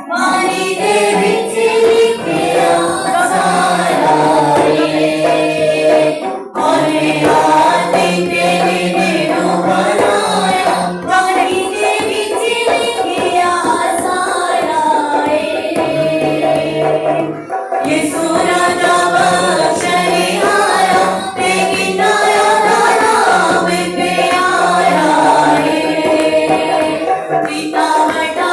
मारी दे विच लिखिया सारा और आदि तेरे ने बनाया मारी दे विच लिखिया सारा यीशु राजा बख्शने आया ते गिनाया नाम प्यारा पिता बड़ा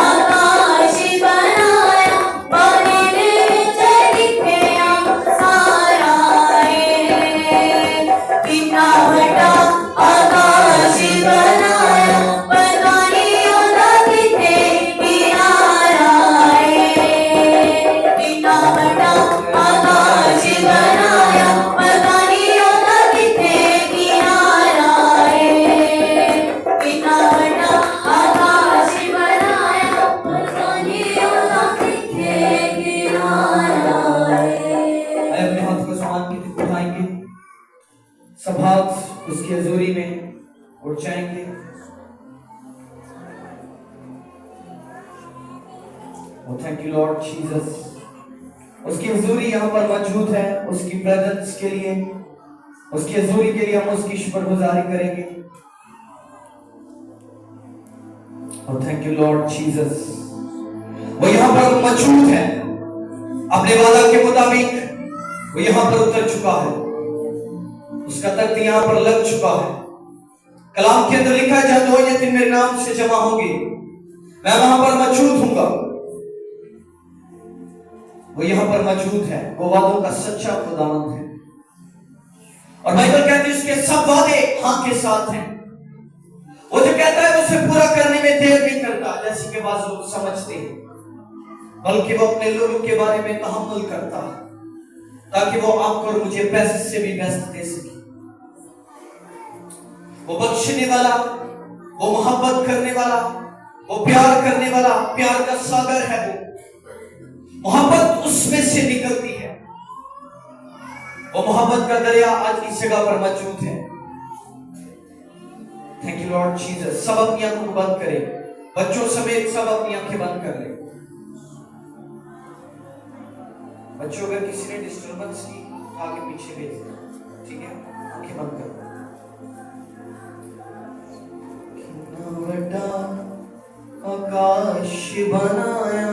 आकाश बनाया पानी दे विच लिखिया सारा पिता बड़ा आकाश बनाया पता नहीं ओदा किथे किनारा पिता बड़ा आकाश बनाया पता नहीं ओदा किथे किनारा पिता बड़ा आकाश बनाया पता नहीं ओदा किथे किनारा। आइए अपने हाथ को समान की तरफ उठाएंगे, सब हाथ उसकी हजूरी में उठ जाएंगे। Thank you Lord Jesus. उसकी हजूरी यहाँ पर मौजूद है, उसकी प्रेजेंस के लिए, उसकी हजूरी के लिए हम उसकी शुक्रगुजारी करेंगे। और थैंक यू लॉर्ड जीसस, वो यहाँ पर मौजूद है, अपने वादा के मुताबिक वो यहाँ पर उतर चुका है, उसका तख्त यहाँ पर लग चुका है। कलाम के अंदर लिखा है जहाँ दो या तीन मेरे नाम से जमा होंगे मैं वहां पर मौजूद हूंगा। वो यहाँ पर मौजूद है, वो वादों का सच्चा खुदावंद है। और बाइबल कहती है उसके सब वादे हाँ के साथ हैं। वो जो कहता है उसे पूरा करने में देर नहीं करता, जैसे कि बाज़ लोग समझते हैं, बल्कि वो अपने लोगों के बारे में तहम्मुल करता है ताकि वो आपको और मुझे बेस्ट से भी बेस्ट दे सके। वो बख्शने वाला, वो मोहब्बत करने वाला, वो प्यार करने वाला, प्यार का सागर है। वो मोहब्बत उसमें से निकलती है। वो मोहब्बत का दरिया आज इस जगह पर मौजूद है। Thank you Lord Jesus. सब अपनी आंखों को बंद करें, बच्चों समेत सब अपनी आंखें बंद कर लें। बच्चों अगर किसी ने डिस्टर्बेंस की आगे पीछे भेज दिया, ठीक है, आंखें बंद कर। बड़ा आकाश बनाया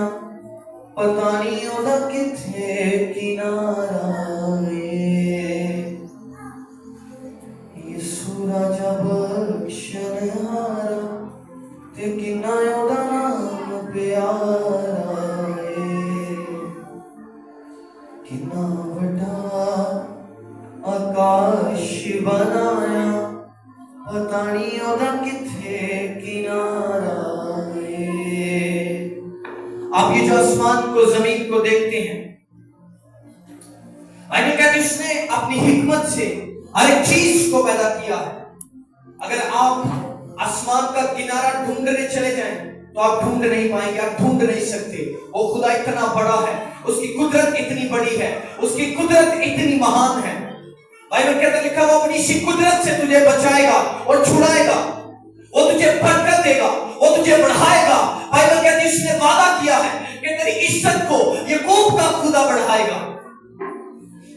पता नहीं ओदा किथे किनारा यीशु राजा बख्शने हारा ते किन्ना ओदा नाम प्यारा किन्ना बड़ा आकाश बनाया पता नहीं ओदा किथे किनारा। आप ये जो आसमान को जमीन को देखते हैं, बाइबल कहती है उसने अपनी हिकमत से हर एक चीज को पैदा किया है। अगर आप आसमान का किनारा ढूंढने चले जाएं तो आप ढूंढ नहीं पाएंगे, आप ढूंढ नहीं सकते। वो खुदा इतना बड़ा है, उसकी कुदरत इतनी बड़ी है, उसकी कुदरत इतनी महान है। बाइबल के अंदर लिखा वो अपनी इसी कुदरत से तुझे बचाएगा और छुड़ाएगा, वो तुझे बरकत देगा, वो तुझे बढ़ाएगा। बाइबल कहती है उसने वादा किया है कि तेरी इज्जत को याकूब का खुदा बढ़ाएगा।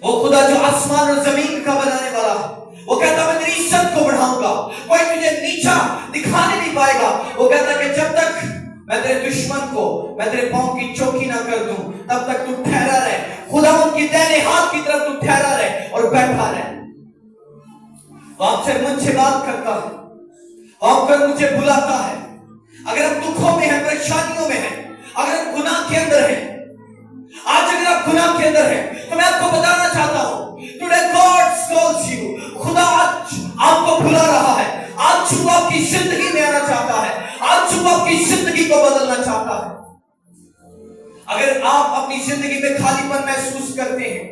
वो खुदा जो आसमान और जमीन का बनाने वाला है, वो कहता मैं तेरी इज्जत को बढ़ाऊंगा, कोई तुझे नीचा दिखाने नहीं पाएगा। वो कहता कि जब तक मैं तेरे दुश्मन को मैं तेरे पांव की चौकी ना कर दूं तब तक तू ठहरा रहे। खुदा उनकी दाहिने हाथ की तरफ तू ठहरा रहे और बैठा रहे। वो आपसे मुझसे बात करता है, आपकर मुझे बुलाता है। अगर हम दुखों में हैं, परेशानियों में हैं, अगर हम गुनाह के अंदर हैं, आज अगर आप गुनाह के अंदर हैं तो मैं आपको बताना चाहता हूं टुडे गॉड कॉल्स यू। खुदा आज आपको बुला रहा है, आज सुबह आपकी जिंदगी में आना चाहता है, आज सुबह आपकी जिंदगी को बदलना चाहता है। अगर आप अपनी जिंदगी में खालीपन महसूस करते हैं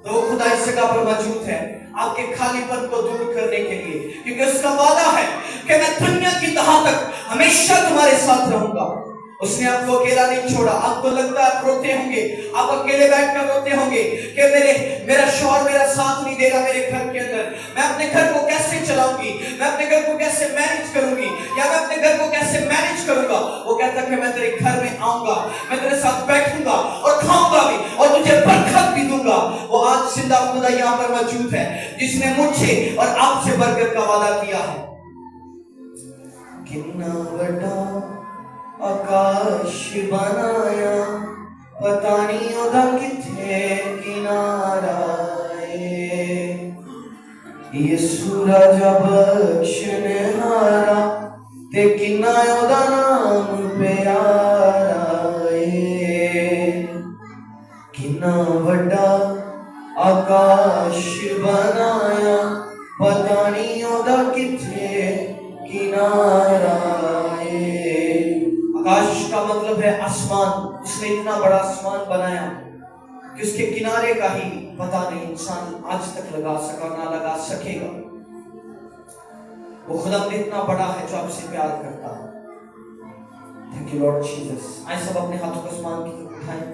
तो वो खुदा इस जगह पर मौजूद है आपके खालीपन को दूर करने के लिए, क्योंकि उसका वादा है कि मैं दुनिया की तह तक हमेशा तुम्हारे साथ रहूंगा। उसने आपको अकेला नहीं छोड़ा। आपको लगता है आप रोते होंगे, आप अकेले बैठकर रोते होंगे कि मेरा शौहर मेरा साथ नहीं दे रहा मेरे घर के अंदर, मैं अपने घर को कैसे चलाऊंगी, मैं अपने घर को कैसे मैनेज करूंगी, या मैं अपने घर को कैसे मैनेज करूंगा। वो कहता है कि मैं तेरे घर में आऊंगा, मैं तेरे साथ बैठूंगा और खाऊंगा भी और तुझे बरकत भी दूंगा। वो आज जिंदा खुदा यहाँ पर मौजूद है जिसने मुझसे और आपसे बरकत का वादा किया है। कितना बड़ा आकाश बनाया, पता नहीं ओदा किथे किनारा है। ये सूरज बख्शने हारा ते किन्ना ओदा नाम प्यारा है। किन्ना बड़ा आकाश बनाया, पता नहीं ओदा किथे किनारा है। आकाश का मतलब है आसमान। उसने इतना बड़ा आसमान बनाया कि उसके किनारे का ही पता नहीं इंसान आज तक लगा सका ना लगा सकेगा। वो खुदा इतना बड़ा है जो आपसे प्यार करता है। Thank you Lord Jesus. आइए सब अपने हाथों को आसमान की तरफ उठाएं।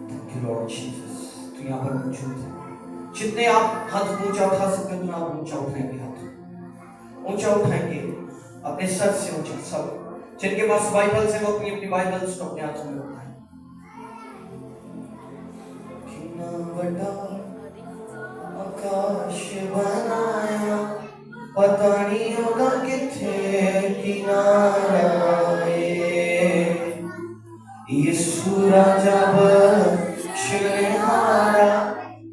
Thank you Lord Jesus. तो यहाँ पर मौजूद है। जितने आप हाथ ऊंचा उठा सकते हो आप ऊंचा उठाएंगे, हाथ ऊंचा उठाएंगे अपने सर से ऊंचा। सब जिनके पास बाइबल्स है वो अपनी अपनी बाइबल्स को अपने हाथों में उठाएं। कितना बड़ा आकाश बनाया, पता नहीं होगा किथे किनारा है। ये सूरज बख्शने हारा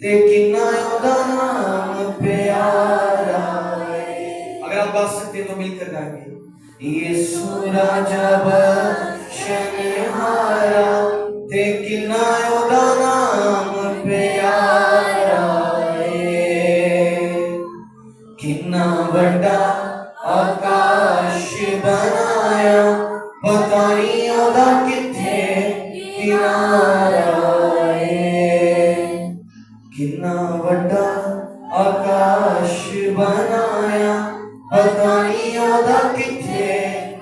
ते किन्ना ओदा नाम प्यारा है। अगर आप गा सकते हैं तो मिलकर गाएंगे। ये सूरज बख्शने हारा ते किन्ना ओदा नाम प्यारा है। किन्ना बड़ा आकाश बनाया, पता नहीं ओदा किथे किनारा है। कितना बड़ा आकाश बनाया, पता नहीं ओदा किथे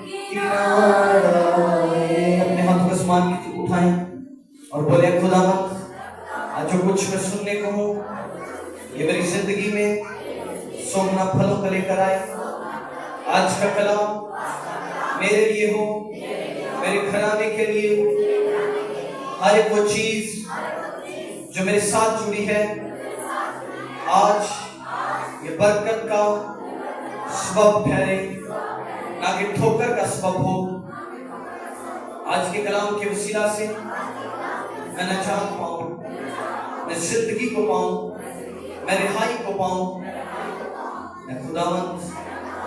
किनारा है। अपने हाथ को आसमान की तरफ उठाएं और बोले खुदावंद आज जो कुछ मैं सुनने को हूँ ये मेरी जिंदगी में सोमना फलों को लेकर आए। आज का कलाम मेरे लिए हो, मेरे घराने के लिए, हर एक वो चीज जो मेरे साथ जुड़ी है आज ये बरकत का सबब ठहरे, ना कि ठोकर का सबब हो। आज के कलाम के वसीला से मैं नजात पाऊं, मैं जिंदगी को पाऊं, मैं रिहाई को पाऊं। मैं खुदावंद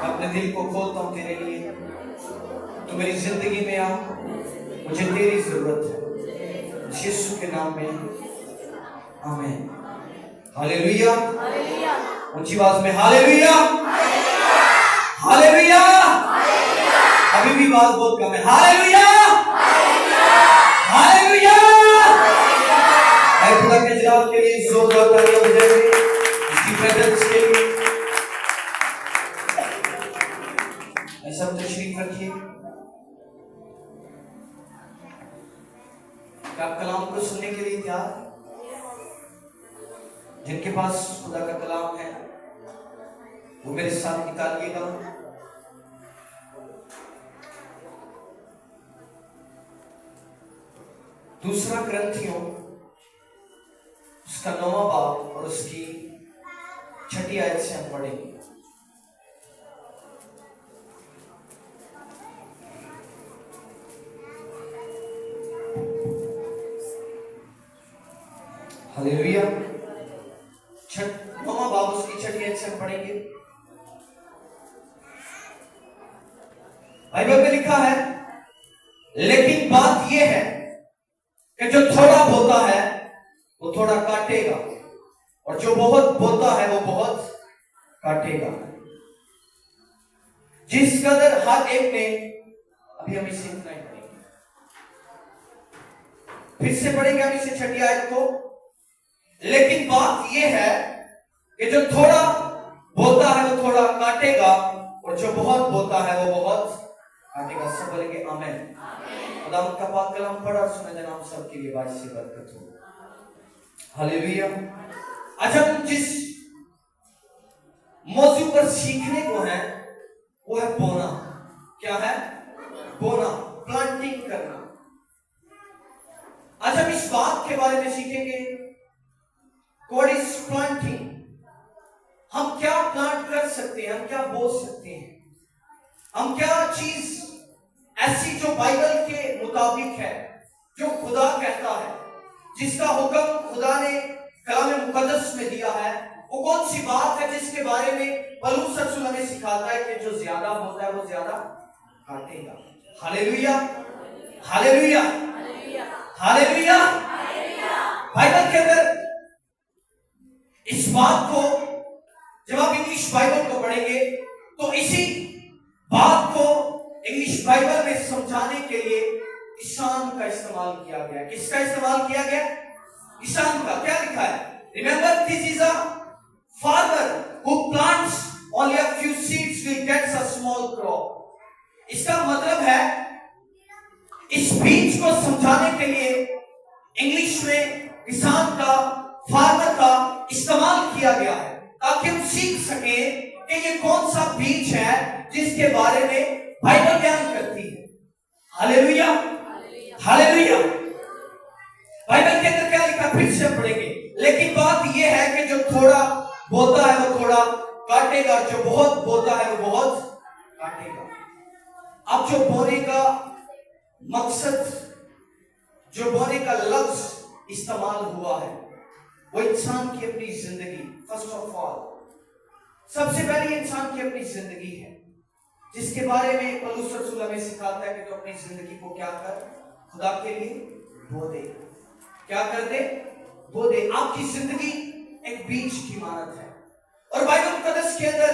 अपने दिल को खोलता हूं तेरे लिए। तो मेरी जिंदगी में आ, मुझे तेरी जरूरत है। यीशु के नाम में आमीन। हालेलुया। ऊंची आवाज में हालेलुया, हालेलुया। अभी भी आवाज बहुत कम है। Hallelujah, hallelujah. खुदा के जलाल के लिए जोरदार तालियां बजाइए उसकी प्रेजेंस के लिए। ऐसा तशरीफ रखिए। क्या आप कलाम को सुनने के लिए तैयार? जिनके पास खुदा का कलाम है वो मेरे साथ निकालिएगा। दूसरा ग्रंथियों उसका 9वां बाब और उसकी 6ठी आयत से हम पढ़ेंगे। हालेलुया। 9वां बाब उसकी 6ठी आयत से हम पढ़ेंगे। बाइबल में लिखा है, लेकिन बात यह है कि जो थोड़ा बोता है वो थोड़ा काटेगा और जो बहुत बोता है वो बहुत काटेगा। जिस कदर हर एक ने, अभी हम इसे इतना ही पढ़ेंगे, फिर से पढ़ेंगे हम इसे 6ठी आयत को। लेकिन बात यह है कि जो थोड़ा बोता है वो थोड़ा काटेगा और जो बहुत बोता है वो बहुत काटेगा। सब बोलेंगे आमीन। खुदावंद का पाक कलाम पढ़ा और सुना जाना हम सबके लिए बारिश से बरकत हो। हालेलुया। आज हम जिस मौजू पर सीखने को है वो है बोना। क्या है? बोना, प्लांटिंग करना। आज हम इस बात के बारे में सीखेंगे, व्हाट इज प्लांटिंग। हम क्या प्लांट कर सकते हैं, हम क्या बो सकते हैं, हम क्या चीज ऐसी जो बाइबल के मुताबिक है, जो खुदा कहता है, जिसका हुक्म खुदा ने कलाम मुकद्दस में दिया है, वो कौन सी बात है जिसके बारे में पौलुस रसूल हमें सिखाता है कि जो ज्यादा होता है वो ज्यादा काटेगा। Hallelujah, hallelujah, hallelujah. बाइबल के अंदर इस बात को, जब आप इंग्लिश बाइबल को पढ़ेंगे तो इसी बात को इंग्लिश बाइबल में समझाने के लिए किसान का इस्तेमाल किया गया। किसका इस्तेमाल किया गया? किसान का। क्या लिखा है? Remember this is a farmer who plants only a few seeds will gets a small crop. इसका मतलब है, इस बीज को समझाने के लिए इंग्लिश में किसान का, फार्मर का इस्तेमाल किया गया है, ताकि हम सीख सके कि ये कौन सा बीज है जिसके बारे में बाइबल बयान करती है। Hallelujah, hallelujah. बाइबल के अंदर क्या लिखा, फिर से पढ़ेंगे, लेकिन बात यह है कि जो थोड़ा बोता है वो थोड़ा काटेगा, जो बहुत बोता है वो बहुत काटेगा। अब जो बोने का मकसद, जो बोने का लफ्ज इस्तेमाल हुआ है, वो इंसान की अपनी जिंदगी, फर्स्ट ऑफ ऑल, सबसे पहले इंसान की अपनी जिंदगी है, जिसके बारे में पौलुस रसूल हमें सिखाता है कि तो अपनी जिंदगी को क्या कर, खुदा के लिए बो दे। क्या कर दे? बो दे। आपकी जिंदगी एक बीज की मानत है, और बाइबल मुकद्दस के अंदर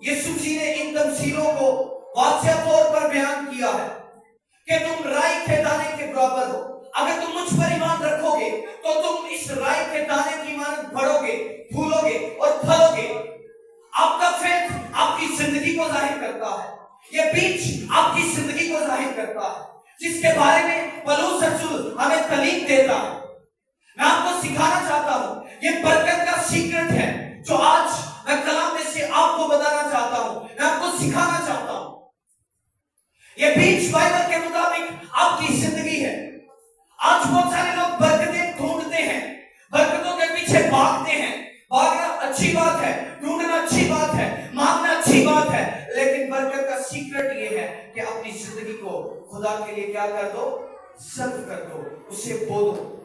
यीशु जी ने इन तमसीलों को वाज़ेह तौर पर बयान किया है कि तुम राई के दाने के बराबर हो। अगर तुम मुझ पर ईमान रखोगे तो तुम इस राई के दाने की मानत बढ़ोगे, फूलोगे और फलोगे। आपका फेथ आपकी जिंदगी को जाहिर करता है, यह बीज आपकी जिंदगी को जाहिर करता है, जिसके बारे में पौलुस रसूल हमें तालीम देता है। मैं आपको सिखाना चाहता हूं, यह बरकत का सीक्रेट है जो आज मैं कलाम में से आपको बताना चाहता हूं, मैं आपको सिखाना चाहता हूं। यह बीज बाइबल के मुताबिक आपकी जिंदगी है। आज बहुत सारे लोग बरकतें ढूंढते हैं, बरकतों के पीछे भागते हैं। भागना अच्छी बात है, ढूंढना अच्छी बात है, मांगना अच्छी बात है, लेकिन बरकत का सीक्रेट ये है कि अपनी जिंदगी को खुदा के लिए क्या कर दो, सर्व कर दो, उसे बो दो।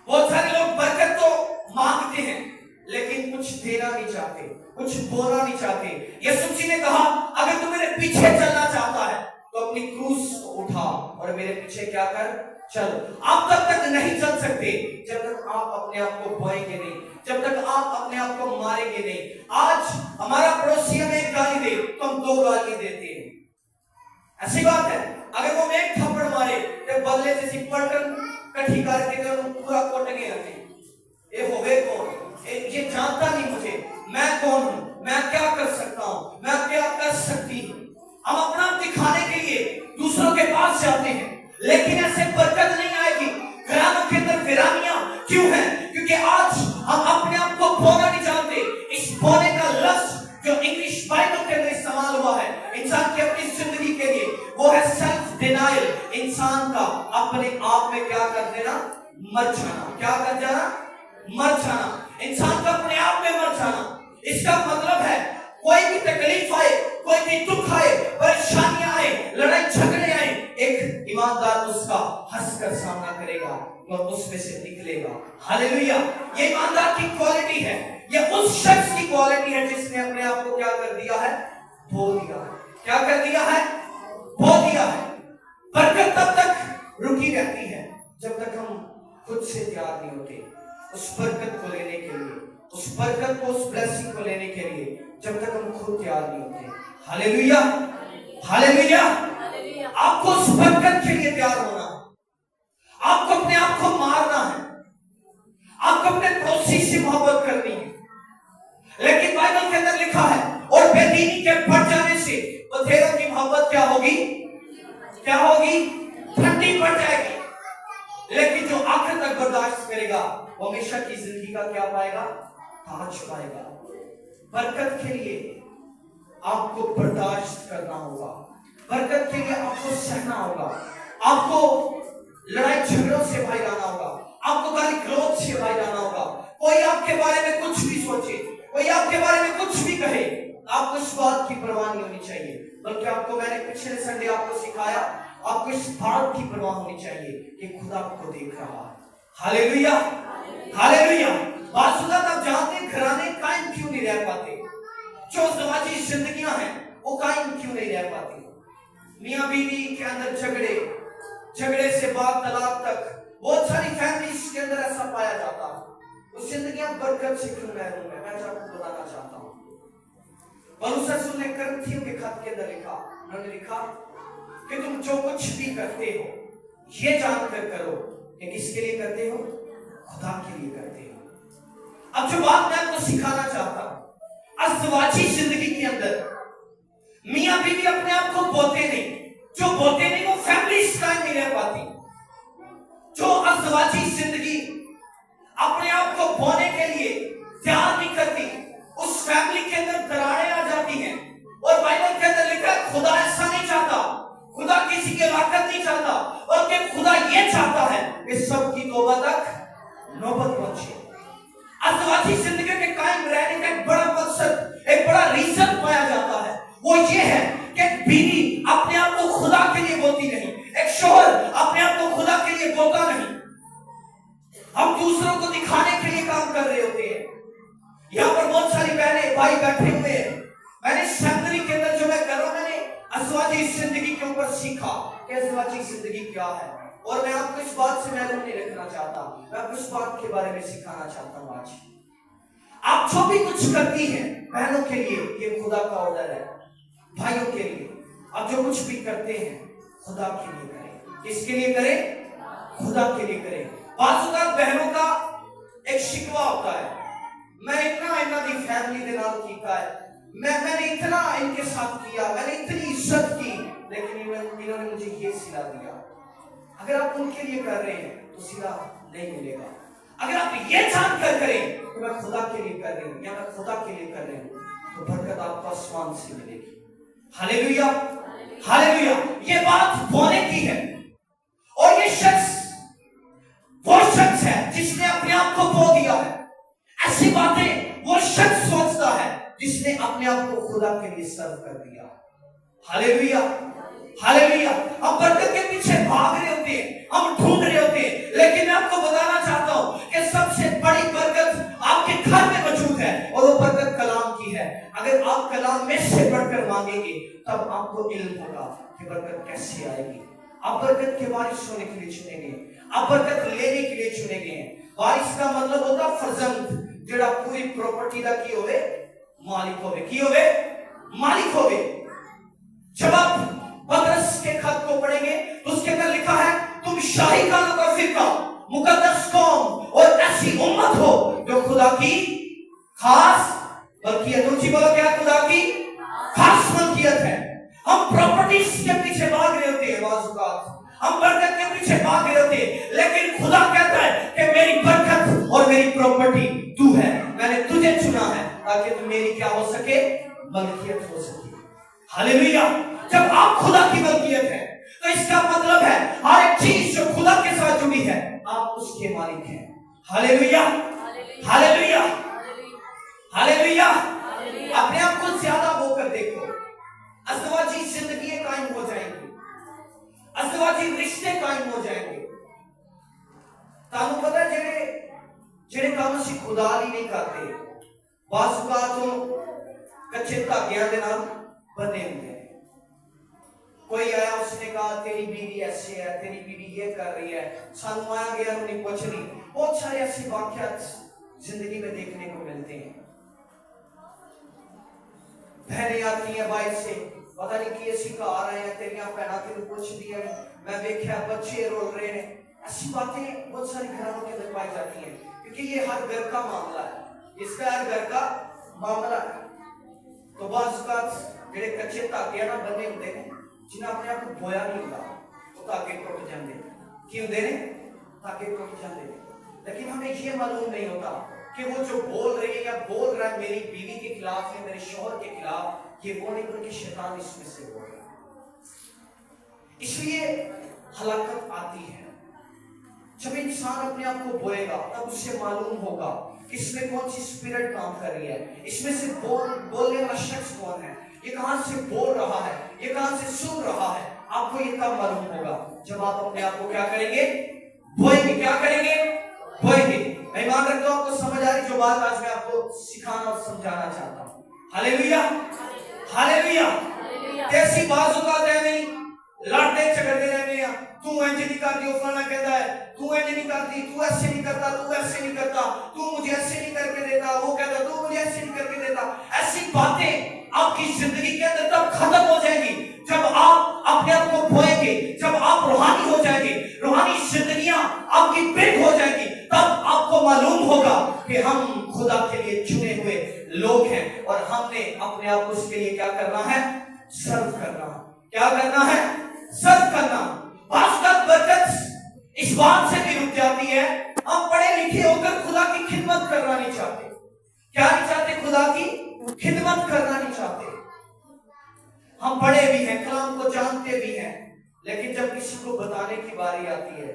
बहुत सारे लोग बरकत तो मांगते हैं, लेकिन कुछ देना नहीं चाहते, कुछ बोना नहीं चाहते। यीशु जी ने कहा, अगर तू मेरे पीछे चलना चाहता है तो अपनी क्रूस उठा और मेरे पीछे क्या कर, चलो। आप तब तक नहीं चल सकते जब तक आप अपने आप को बोएंगे नहीं, जब तक आप अपने आप को मारेंगे नहीं। आज हमारा पड़ोसी हमें एक गाली दे तो हम दो गाली देते हैं, ऐसी बात है। अगर वो एक थप्पड़ मारे तो बदले जैसी पलटन कठी करके तो पूरा कोट गया नहीं। ये होवे कौन, ये जानता नहीं मुझे, मैं कौन हूं, मैं क्या कर सकता हूं, मैं क्या कर सकती हूं। हम अपना दिखाने के लिए दूसरों के पास जाते हैं, लेकिन ऐसे बरकत नहीं आएगी। घरानों के अंदर वीरानियां क्यों है? क्योंकि आज हम अपने आप को बोना नहीं जानते। इस बोने का लफ्ज जो इंग्लिश बाइबल के अंदर इस्तेमाल हुआ है इंसान की अपनी जिंदगी के लिए, वो है सेल्फ डिनायल। इंसान का अपने आप में क्या कर देना, मर जाना। क्या कर जाना, मर जाना। इंसान का अपने आप में मर जाना। इसका मतलब है कोई भी तकलीफ आए, कोई भी दुख आए, परेशानियां आए, लड़ाई झगड़े आए, एक ईमानदार उसका हंसकर सामना करेगा और उसमें से निकलेगा। हालेलुया। ये ईमानदार की क्वालिटी है, ये उस शख्स की क्वालिटी है जिसने अपने आप को क्या कर दिया है, बो दिया है। क्या कर दिया है, बो दिया है। बरकत तब तक रुकी रहती है जब तक हम खुद से तैयार नहीं होते उस बरकत को लेने के लिए, उस बरकत को, उस ब्लेसिंग को लेने के लिए, जब तक हम खुद तैयार नहीं होते। Hallelujah, hallelujah. आपको उस बरकत के लिए तैयार होना है, आपको अपने आप को मारना है, आपको अपने पड़ोसी से मोहब्बत करनी है। लेकिन बाइबल के अंदर लिखा है, और बेदीनी के बढ़ जाने से बथेरों की मोहब्बत क्या होगी, क्या होगी, ठंडी पड़ जाएगी। लेकिन जो आखिर तक बर्दाश्त करेगा वो हमेशा की जिंदगी का क्या पाएगा, ताज पाएगा। बरकत के लिए आपको बर्दाश्त करना होगा, برکت کے لیے آپ کو سہنا ہوگا, آپ کو لڑائی جھگڑوں سے باہر آنا ہوگا, آپ کو گالی گلوچ سے باہر آنا ہوگا. کوئی آپ کے بارے میں کچھ بھی سوچے, کوئی آپ کے بارے میں کچھ بھی کہے, آپ کو اس بات کی پرواہ نہیں ہونی چاہیے, بلکہ آپ کو, میں نے پچھلے سنڈے آپ کو سکھایا, آپ کو اس بات کی پرواہ ہونی چاہیے کہ خدا آپ کو دیکھ رہا ہے. ہاللیلویا, ہاللیلویا. بعض اوقات آپ جانتے ہیں گھرانے قائم کیوں نہیں رہ پاتے, جو ازدواجی زندگیاں ہیں وہ قائم کیوں نہیں رہ پاتی. میاں بیوی کے اندر جھگڑے, جھگڑے سے بعد طلاق تک, بہت ساری فیملیز کے اندر ایسا پایا جاتا ہے. وہ زندگیاں برکت سے کیوں محروم ہیں, میں آپ کو بتانا چاہتا ہوں. پولس رسول نے کرنتھیوں کے خط کے اندر لکھا, انہوں نے لکھا کہ تم جو کچھ بھی کرتے ہو یہ جان کر کرو کہ کس کے لیے کرتے ہو, خدا کے لیے کرتے ہو. اب جو بات میں آپ کو سکھانا چاہتا ہوں, ازدواجی زندگی کے اندر میاں بیوی اپنے آپ کو بوتے نہیں, جو بوتے نہیں وہ فیملیز قائم نہیں رہ پاتی. جو ازدواجی زندگی اپنے آپ کو بونے کے لیے تیار نہیں کرتی, اس فیملی کے اندر دراڑیں آ جاتی ہیں. اور بائبل کے اندر لکھا ہے خدا ایسا نہیں چاہتا, خدا کسی کی ہلاکت نہیں چاہتا, بلکہ خدا یہ چاہتا ہے کہ سب کی توبہ تک نوبت پہنچے. ازدواجی زندگی کے قائم رہنے کا ایک بڑا مقصد, ایک بڑا ریزن پایا جاتا ہے, وہ یہ ہے کہ بیوی اپنے آپ کو خدا کے لیے بوتی نہیں, ایک شوہر اپنے آپ کو خدا کے لیے بوتا نہیں. ہم دوسروں کو دکھانے کے لیے کام کر رہے ہوتے ہیں. یہاں پر بہت ساری بہنیں بھائی بیٹھے ہوئے ہیں. میں نے سیمنری کے اندر جو میں کر رہا ہوں, میں نے ازدواجی زندگی کے اوپر سیکھا کہ ازدواجی زندگی کیا ہے, اور میں آپ کو اس بات سے محروم نہیں رکھنا چاہتا, میں آپ کو اس بات کے بارے میں سکھانا چاہتا ہوں. آج آپ جو بھی کچھ کرتی ہیں بہنوں کے لیے یہ خدا کا آرڈر ہے, بھائیوں کے لیے آپ جو کچھ بھی کرتے ہیں خدا کے لیے کریں. کس کے لیے کریں, خدا کے لیے کریں. بعض اوقات بہنوں کا ایک شکوہ ہوتا ہے, میں اتنا دی فیملی دے نال کیتا ہے, میں نے اتنا ان کے ساتھ کیا, میں نے اتنی عزت کی, لیکن انہوں نے مجھے یہ صلہ دیا. اگر آپ ان کے لیے کر رہے ہیں تو صلہ نہیں ملے گا. اگر آپ یہ جان کر کریں کہ میں خدا کے لیے کر رہی ہوں یا میں خدا کے لیے کر رہی ہوں, تو برکت آپ کو آسمان سے ملے گی. ہاللیلویا, ہاللیلویا. یہ بات بونے کی ہے, اور یہ شخص وہ شخص ہے جس نے اپنے آپ کو بو دیا ہے. ایسی باتیں وہ شخص سوچتا ہے جس نے اپنے آپ کو خدا کے لیے سرو کر دیا. ہاللیلویا, ہاللیلویا. ہم برکت کے پیچھے بھاگ رہے ہوتے ہیں, ہم ڈھونڈ رہے ہوتے ہیں, لیکن میں آپ کو بتانا چاہتا ہوں کہ سب سے بڑی برکت آپ کے گھر میں موجود ہے, اور وہ برکت کلام کی ہے. اگر آپ کلام میں سے بڑھ کر مانگیں گے تب آپ کو علم ہوگا کہ برکت کیسے آئے گی. آپ برکت کے وارث ہونے کے لیے چنے گئے, آپ برکت لینے کے لیے چنے گئے ہیں. وارث کا مطلب ہوتا فرزند, جڑا پوری پراپرٹی دا کی ہوئے مالک ہوئے, کی ہوئے مالک ہوئے. جب آپ پطرس کے خط کو پڑھیں گے تو اس کے اندر لکھا ہے تم شاہی کانوں کا فرقہ, مقدس قوم اور ایسی امت ہو جو خدا کی خاص ملکیت. اونچی بولو, کیا خدا کی خاص ملکیت ہے. ہم پراپرٹیز کے پیچھے بھاگ رہے ہوتے ہیں, بعض اوقات ہم برکت کے پیچھے بھاگ رہے ہوتے ہیں, لیکن خدا کہتا ہے کہ میری برکت اور میری پراپرٹی تو ہے, میں نے تجھے چنا ہے تاکہ تو میری کیا ہو سکے, ملکیت ہو سکے. ہاللیلویا. جب آپ خدا کی ملکیت ہے تو اس کا مطلب ہے ہر ایک چیز جو خدا کے ساتھ جڑی ہے آپ اس کے مالک ہیں. ہاللیلویا, ہاللیلویا, ہاللیلویا. اپنے آپ کو زیادہ ہو کر دیکھو, ازدواجی زندگی قائم ہو جائیں گی, ازدواجی رشتے قائم ہو جائیں گے. تانوں پتہ جڑے کام اسی خدا لی نہیں کرتے, بعض اوقات کچے دھاگیاں دے نال بندے ہوندے ہیں. کوئی آیا, اس نے کہا تیری بیوی ایسے ہے, تیری بیوی یہ کر رہی ہے, سانوں آیا گیا انہیں پوچھ نہیں. بہت سارے ایسے واقعات زندگی میں دیکھنے کو ملتے ہیں. بہنیں آتی ہیں باہر سے, پتہ نہیں کی اسی کا آ رہے ہیں, تیریاں پہنا تینوں پوچھ دیا, میں دیکھا بچے رول رہے ہیں. ایسی باتیں بہت ساری گھروں کے اندر پائی جاتی ہیں, کیونکہ یہ ہر گھر کا معاملہ ہے, اس کا ہر گھر کا معاملہ ہے. تو بعض اوقات جڑے کچے دھاگے نہ بندے ہوتے ہیں, جنہیں اپنے آپ کو بویا نہیں ہوتا, وہ دھاگے ٹوٹ جاندے. کی ہوندے نے, دھاگے ٹوٹ جاندے. لیکن ہمیں یہ معلوم نہیں ہوتا کہ وہ جو بول رہی ہے یا بول رہا ہے میری بیوی کے خلاف یا میرے شوہر کے خلاف, یہ وہ نہیں بلکہ شیطان اس میں سے بول رہا ہے. اس لیے ہلاکت آتی ہے جب انسان اپنے آپ کو بولےگا، تب اسے معلوم ہوگا کہ اس میں کون سی اسپرٹ کام کر رہی ہے، اس میں سے بولنے والا شخص کون ہے، یہ کہاں سے بول رہا ہے، یہ کہاں سے سن رہا ہے۔ آپ کو یہ کب معلوم ہوگا؟ جب آپ اپنے آپ کو کیا کریں گے؟ بوئیں گے۔ کیا کریں گے؟ بوئیں گے۔ میں ایمان رکھتا ہوں آپ کو سمجھ آ رہی جو بات آج میں آپ کو سکھانا اور سمجھانا چاہتا ہوں۔ ہاللیلویا، ہاللیلویا۔ ایسی بعض اوقات ہے نہیں، لڑتے جھگڑتے رہنے ہیں، تو انج نہیں کرتی، وہ فلانا کہتا ہے تو انج نہیں کرتی، تو ایسے نہیں کرتا، تو ایسے نہیں کرتا، تو مجھے ایسے نہیں کر کے دیتا، وہ کہتا تو مجھے ایسے نہیں کر کے دیتا۔ ایسی باتیں آپ کی زندگی کے اندر تب ختم ہو جائیں گی جب آپ اپنے آپ کو بوئیں گے، جب آپ روحانی ہو جائیں گے، روحانی زندگیاں آپ کی بلڈ ہو جائیں گی، تب آپ کو معلوم ہوگا کہ ہم خدا کے لیے چنے ہوئے لوگ ہیں اور ہم نے اپنے آپ کو اس کے لیے کیا کرنا ہے؟ سرو کرنا۔ کیا کرنا ہے؟ سرو کرنا۔ بعض کا برکت اس بات سے بھی رک جاتی ہے، ہم پڑھے لکھے ہو کر خدا کی خدمت کرنا نہیں چاہتے۔ کیا نہیں چاہتے؟ خدا کی خدمت کرنا نہیں چاہتے۔ ہم پڑھے بھی ہیں، کلام کو جانتے بھی ہیں، لیکن جب کسی کو بتانے کی باری آتی ہے،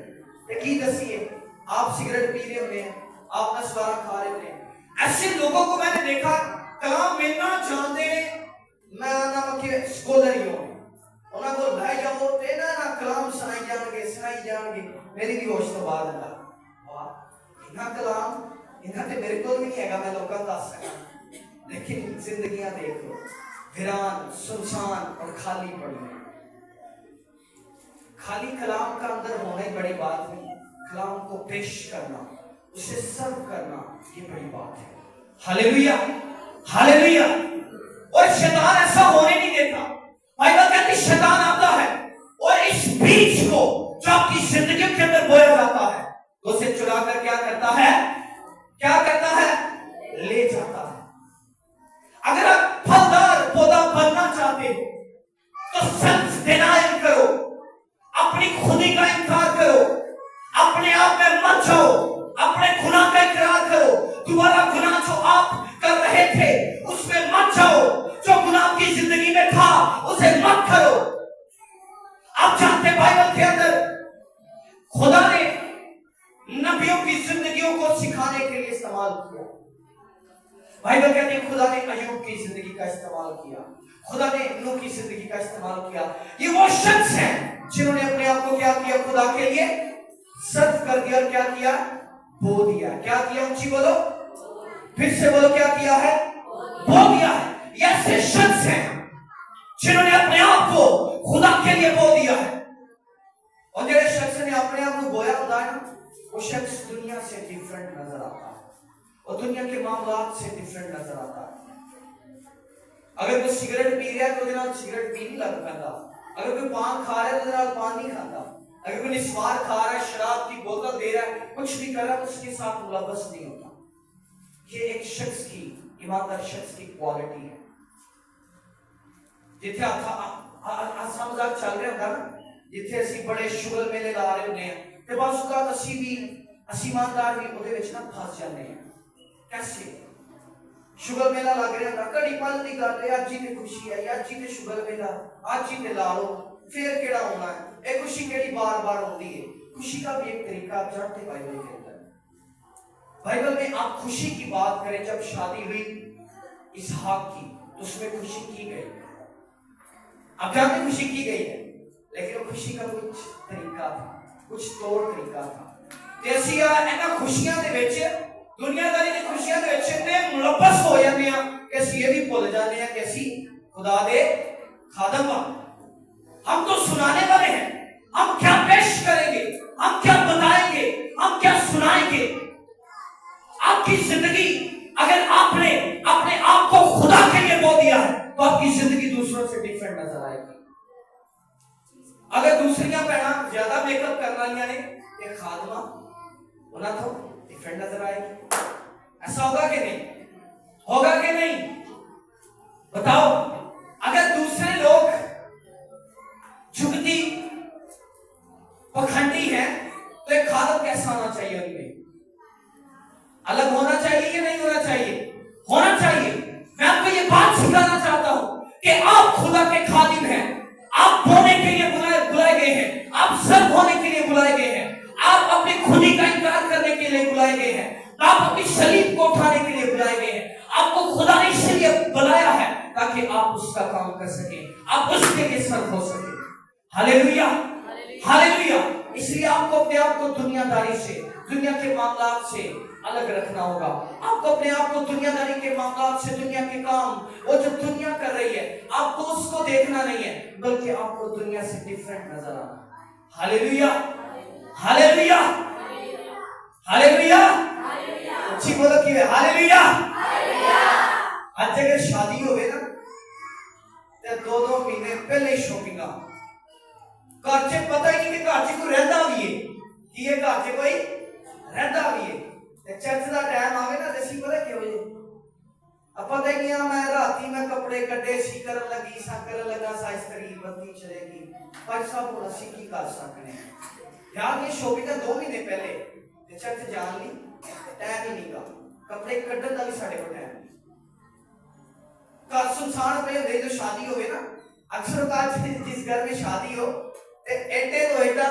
یقین دسیے آپ سگریٹ پی رہے ہوتے ہیں، آپ نسوارا کھا رہے ہوتے ہیں، ایسے لوگوں کو میں نے دیکھا کلام ملنا جانتے ہیں، میں نام کے اسکولر ہی ہوں، انہوں کو بھائی جب وہ تینا نا کلام سنائی جان گے، میری بھی ہوش تو بعد اللہ انہاں کلام انہاں تے میرے کو نہیں ہے گا، میں لوگوں کا سکتا، لیکن زندگیاں دیکھو ویران، سنسان اور خالی پڑی ہیں۔ خالی کلام کا اندر ہونے بڑی بات نہیں، کلام کو پیش کرنا، اسے سرو کرنا، یہ بڑی بات ہے۔ ہاللیلویا، ہاللیلویا۔ اور شیطان ایسا ہونے نہیں دیتا۔ بائبل کہتی شیطان آتا ہے اور اس بیج کو جو آپ کی زندگی کے اندر بویا جاتا ہے تو اسے چرا کر کیا کرتا ہے؟ کیا کرتا ہے؟ لے جاتا ہے۔ اگر آپ پھلدار پودا بننا چاہتے ہو تو سیلف ڈینائل کرو، اپنی خودی کا انکار کرو، اپنے آپ میں مت جاؤ، اپنے گناہ کا اقرار کرو، دوبارہ گناہ جو آپ کر رہے تھے اس میں مت جاؤ، جو گناہ کی زندگی میں تھا اسے مت کرو۔ آپ جانتے بائبل کے اندر خدا نے نبیوں کی زندگیوں کو سکھانے کے لیے استعمال کیا۔ بائبل کہتے ہیں خدا نے ایوب کی زندگی کا استعمال کیا، خدا نے نوح کی زندگی کا استعمال کیا۔ یہ وہ شخص ہیں جنہوں نے اپنے آپ کو کیا کیا؟ خدا کے لیے صرف کر دیا اور کیا کیا؟ بو دیا۔ کیا کیا؟ اونچی بولو، پھر سے بولو، کیا کیا ہے؟ بو دیا ہے۔ یہ ایسے شخص ہیں جنہوں نے اپنے آپ کو خدا کے لیے بو دیا ہے، اور جس شخص نے اپنے آپ کو بویا ہوتا ہے وہ شخص دنیا سے ڈیفرنٹ نظر آتا ہے اور دنیا کے معاملات سے ڈیفرنٹ نظر آتا ہے۔ اگر کوئی سگریٹ پی رہا ہے تو جناب سگریٹ پی نہیں لگ پاتا، اگر کوئی پان کھا رہا ہے تو جناب پان نہیں کھاتا، اگر کوئی نسوار کھا رہا ہے، شراب کی بوتل دے رہا ہے، کچھ بھی کر رہا ہے، اس کے ساتھ ملوث نہیں ہوتا۔ یہ ایک شخص کی، ایماندار شخص کی کوالٹی ہے۔ جتھے آسا مزاق چل رہے ہوتا نا، جتھے اسی بڑے شغل میلے لا رہے ہوتے ہیں تے بعض اوقات اسی ایماندار بھی اودے وچ نہ پھس جاندے ہیں۔ کیسے؟ شغل میلہ لگ رہا ہوتا، کڑی پل دی گل ہے، اج ہی تے خوشی ہے، اج ہی تے شغل میلہ، اج ہی تے لا لو، پھر کیڑا ہونا ہے؟ اے خوشی کیڑی بار بار ہوتی ہے؟ خوشی کا بھی ایک طریقہ آپ جانتے بائبل کے اندر، بائبل میں آپ خوشی کی بات کریں، جب شادی ہوئی اسحاق کی تو اس میں خوشی کی گئی، آپ جانتے خوشی کی گئی ہے، لیکن وہ خوشی کا کچھ طریقہ تھا، کچھ طور طریقہ تھا۔ جیسی اینا خوشیاں دے وچ، دنیا داری دی خوشیاں دے وچ تے ملوث ہو جاندے ہیں کہ اسی یہ بھی بھول جاندے ہیں کہ اسی خدا دے خادم ہاں۔ ہم تو سنانے والے ہیں، ہم کیا پیش کریں گے، ہم کیا بتائیں گے، ہم کیا سنائیں گے۔ آپ کی زندگی اگر آپ نے اپنے آپ کو خدا کے لیے بو دیا ہے تو آپ کی زندگی دوسروں سے ڈیفرنٹ نظر آئے گی۔ اگر دوسریاں پہنا زیادہ میک اپ کرنا لیا نے ایک خادمہ ہونا تو ڈیفرنٹ نظر آئے گی۔ ایسا ہوگا کہ نہیں؟ ہوگا کہ نہیں؟ بتاؤ، اگر دوسرے لوگ جھکتی پکھنڈی ہیں تو ایک خادم کیسا ہونا چاہیے؟ ان میں الگ ہونا چاہیے یا نہیں ہونا چاہیے؟ ہونا چاہیے۔ میں آپ کو یہ بات سکھانا چاہتا ہوں کہ آپ خدا کے خادم ہیں، آپ بونے کے لیے بلائے सर्व होने के लिए बुलाए गए हैं, आप अपनी खुदी का इनकार करने के लिए बुलाए गए हैं, आप अपनी सलीब को उठाने के लिए बुलाए गए हैं। आपको खुदा ने इसलिए बुलाया है ताकि आप उसका काम कर सकें, आप उसके लिए सर्व हो सकें। Hallelujah, hallelujah. इसलिए आपको अपने आप को दुनियादारी से, दुनिया के मामलात से अलग रखना होगा। आपको अपने आप को दुनियादारी के मामलात से, दुनिया के काम, वो जो दुनिया कर रही है, आपको उसको देखना नहीं है, बल्कि आपको दुनिया से डिफरेंट नजर आना। Hallelujah, hallelujah, hallelujah. अच्छी बोलो कि हालेलुया। आज अगर शादी हो गई ना तो 2-2 महीने पहले शॉपिंग घर से पता ही नहीं कि घर से कोई रहता भी है कि ये घर से कोई रहता भी है। चर्च का टाइम आवे ना तो पता क्यों है पता ही नहीं मैं राती में कपड़े कटे सी कर लगी सा कर लगा सा इस्त्री बत्ती चलेगी पर सब असी की कर सकने यार ये शॉपिंग 2 महीने पहले चर्च जान ली टाइम ही नहीं का कपड़े कटन का भी साढ़े को टाइम घर सुनसान पे होते जो शादी हो ना अक्सर जिस घर में शादी हो एटे तो एटा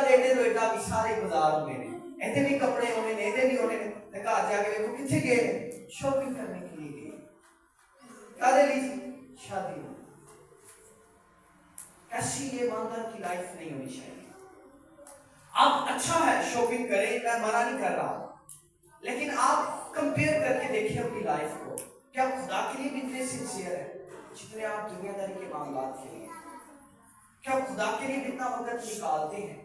भी सारे बाजार होंगे ने ऐसे भी कपड़े होने ने ऐसे भी होने ने घर जाके देखो किथे गए शॉपिंग करने के लिए गए कादे लिए शादी ऐसी ये ईमानदार की लाइफ नहीं होनी चाहिए। आप अच्छा है शॉपिंग करें मैं मना नहीं कर रहा लेकिन आप कंपेयर करके देखिए अपनी लाइफ को क्या खुदा के लिए भी इतने सिंसियर है जितने आप दुनियादारी के मामलात के लिए क्या खुदा के लिए कितना वक्त निकालते हैं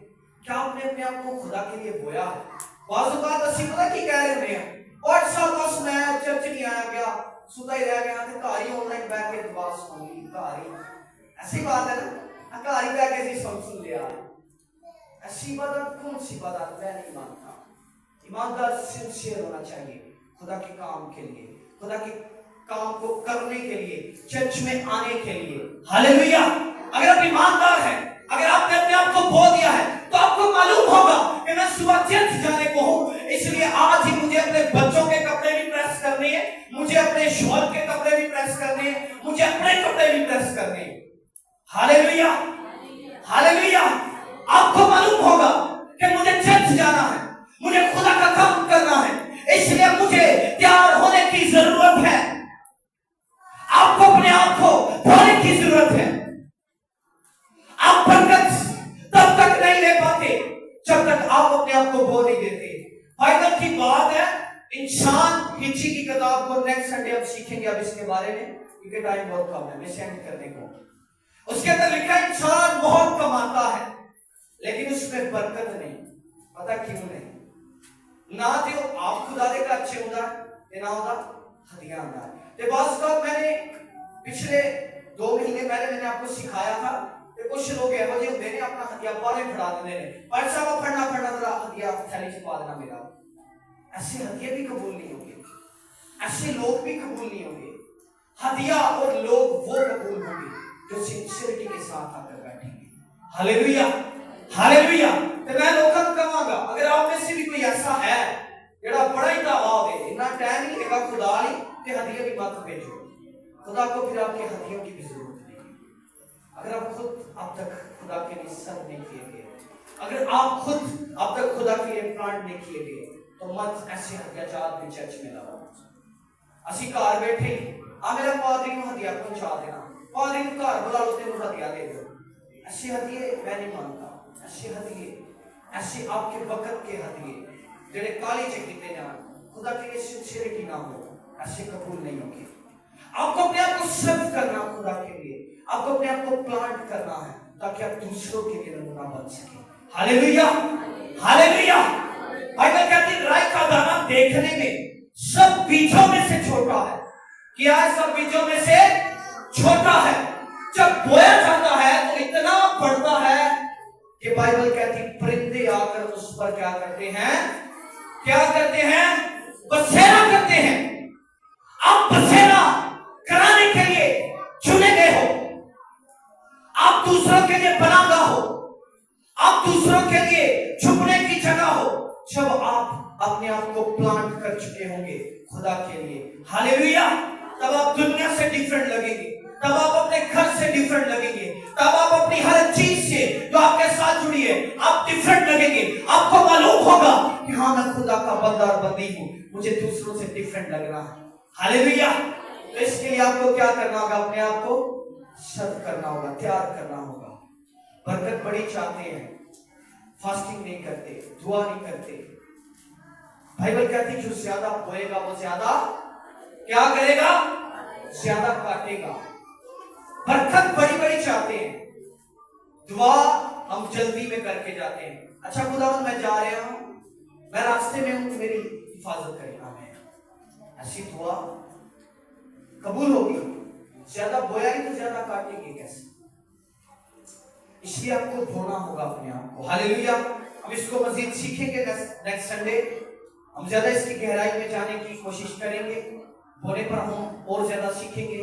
क्या आपने अपने आप को खुदा के लिए बोया है। बाज़ औक़ात असि पता की कह रहे हैं और सब बस मैं चर्च नहीं आया गया सुता ही रह गया तो घर ही ऑनलाइन बैठ के दुआ सुनी घर ही ऐसी बात है ना घर ही बैठ के सुन लिया ऐसी बात कौन सी बात मैं नहीं मानता। ईमानदार सिंसियर होना चाहिए खुदा के काम के लिए खुदा के काम को करने के लिए चर्च में आने के लिए। हालेलुया। अगर आप ईमानदार हैं अगर आपने अपने आप को बो दिया है तो आपको मालूम होगा कि मैं सुबह चर्च जाने को हूं इसलिए आज ही मुझे अपने बच्चों के कपड़े भी प्रेस करने हैं मुझे अपने शौहर के कपड़े भी प्रेस करने हैं मुझे अपने कपड़े भी प्रेस करने हैं। Hallelujah, hallelujah. आपको मालूम होगा कि मुझे चर्च जाना है मुझे खुदा का काम करना है इसलिए मुझे तैयार होने की जरूरत है। आपको अपने आप को धोने की जरूरत है। आप बरकत तब तक नहीं ले पाते जब तक आप अपने आप को बो नहीं देते। बाइबल की बात है इंसान हिची की किताब को नेक्स्ट संडे हम सीखेंगे अब इसके बारे में क्योंकि टाइम बहुत कम है मैं सेंड करने को। उसके अंदर लिखा है इंसान बहुत कमाता है लेकिन उसमें बरकत नहीं। पता क्यों नहीं ना तो आप खुदा दे का अच्छे होता है ना होता हदिया होता है। ते बस का मैंने पिछले 2 महीने पहले मैंने आपको सिखाया था कि कुछ लोग ऐसे होते हैं अपना हदिया बाहर फड़ा देते हैं पर साहब फड़ना जरा हदिया थैली से पा देना मेरा ऐसे हदिया भी कबूल नहीं होंगे ऐसे लोग भी कबूल नहीं होंगे। हदिया और लोग वो कबूल होंगे जो सिंसियरिटी के साथ आकर बैठेंगे। Hallelujah, hallelujah. तो मैं लोगों को कहूंगा अगर आप में से भी कोई ऐसा है जेड़ा बड़ा ही दावा हो इतना टाइम नहीं लगा खुदा नहीं कि हदिया भी मत भेजो खुदा को फिर आपके हदियों की भी जरूरत नहीं। अगर आप खुद अब तक खुदा के लिए सब नहीं किए गए अगर आप खुद अब तक खुदा के लिए प्लांट नहीं किए गए तो मत ऐसे हत्याचार भी चर्च में लाओ। असी घर बैठे आ मेरा पादरी को हदिया पहुंचा देना पादरी को घर बुला लो तेरे हदिया दे दो ऐसे हदिये मैं नहीं मानता। ऐसे हदिये ऐसे आपके वक्त के हदिये जेड़े काली चकीते जान खुदा के लिए सिंसियरिटी ना हो ऐसे कबूल नहीं होंगे। आपको अपने आप को सर्व करना खुदा के लिए आपको अपने आप को प्लांट करना है ताकि आप दूसरों के लिए नमूना बन सके। Hallelujah, hallelujah. बाइबल कहती है राई का दाना देखने में सब बीजों में से छोटा है। क्या है सब बीजों में से छोटा है जब बोया जाता है तो इतना बढ़ता है कि बाइबल कहती परिंदे आकर उस पर क्या करते हैं बसेरा करते हैं। आप बसेरा कराने के लिए चुने गए हो आप दूसरों के लिए बनागा हो आप दूसरों के लिए छुपने की जगह हो जब आप अपने आप को प्लांट कर चुके होंगे खुदा के लिए। हालेलुया, तब आप दुनिया से डिफरेंट लगेंगे, तब आप अपने घर से डिफरेंट लगेंगे, तब आप अपनी हर चीज से जो आपके साथ जुड़ी है आप डिफरेंट लगेंगे। आपको मालूम होगा कि हाँ मैं खुदा का बंदा और बंदी हूँ, मुझे दूसरों से डिफरेंट लग रहा है। हालेलुया। तो इसके लिए आपको क्या करना होगा? अपने आप को सर्व करना होगा, तैयार करना होगा। बरकत बड़ी चाहते हैं, फास्टिंग नहीं करते, दुआ नहीं करते। बाइबल कहती है जो ज्यादा बोएगा वो ज्यादा क्या करेगा? ज्यादा काटेगा। बरकत बड़ी बड़ी चाहते हैं, दुआ हम जल्दी में करके जाते हैं। अच्छा खुदावंद मैं जा रहा हूं, मैं रास्ते में हूं, मेरी हिफाजत करेगा। मैं ऐसी दुआ कबूल होगी। ज्यादा बोया ही तो ज्यादा काटेंगे कैसे? इसलिए आपको धोना होगा अपने आप को। हालेलुया। हम इसको मजीद सीखेंगे नेक्स्ट संडे। हम ज्यादा इसकी गहराई में जाने की कोशिश करेंगे। होने पर हम और ज्यादा सीखेंगे।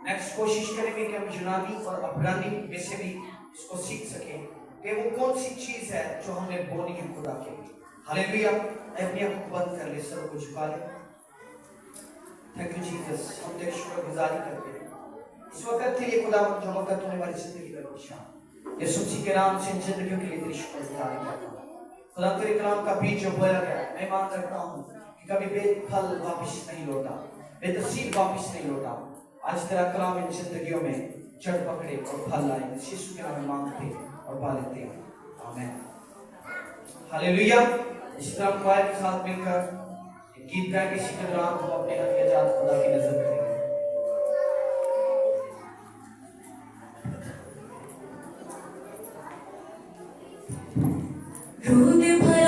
नेक्स्ट कोशिश करेंगे कि हम यूनानी और अब्रानी में से भी इसको सीख सकें कि वो कौन सी चीज है जो हमने बोनी है खुदा के लिए। हालेलुया। अपनी आंख बंद कर ले, सर को झुका ले। Thank you Jesus. हम तेरी शुक्रगुजारी करते हैं इस वक्त के लिए खुदावंद जो वक्त तूने हमारी जिंदगी में बख्शा। यीशु मसीह के नाम से इन जिंदगियों के लिए तेरी शुक्रगुजारी करता हूँ। खुदा तेरे कलाम का बीज जो बोया गया, मैं मान करता हूँ कि कभी बेफल वापस नहीं लौटा, बेतसीर वापस नहीं लौटा। आज तेरा कलाम इन जिंदगियों में जड़ पकड़े और फल लाए। यीशु के नाम में मांगते और पा लेते हैं, आमीन। हालेलुया। इस तरह क्वायर के साथ मिलकर गीत गाए के सीखे दौरान हम अपने हकीकत खुदा की नजर करेंगे। दूध भर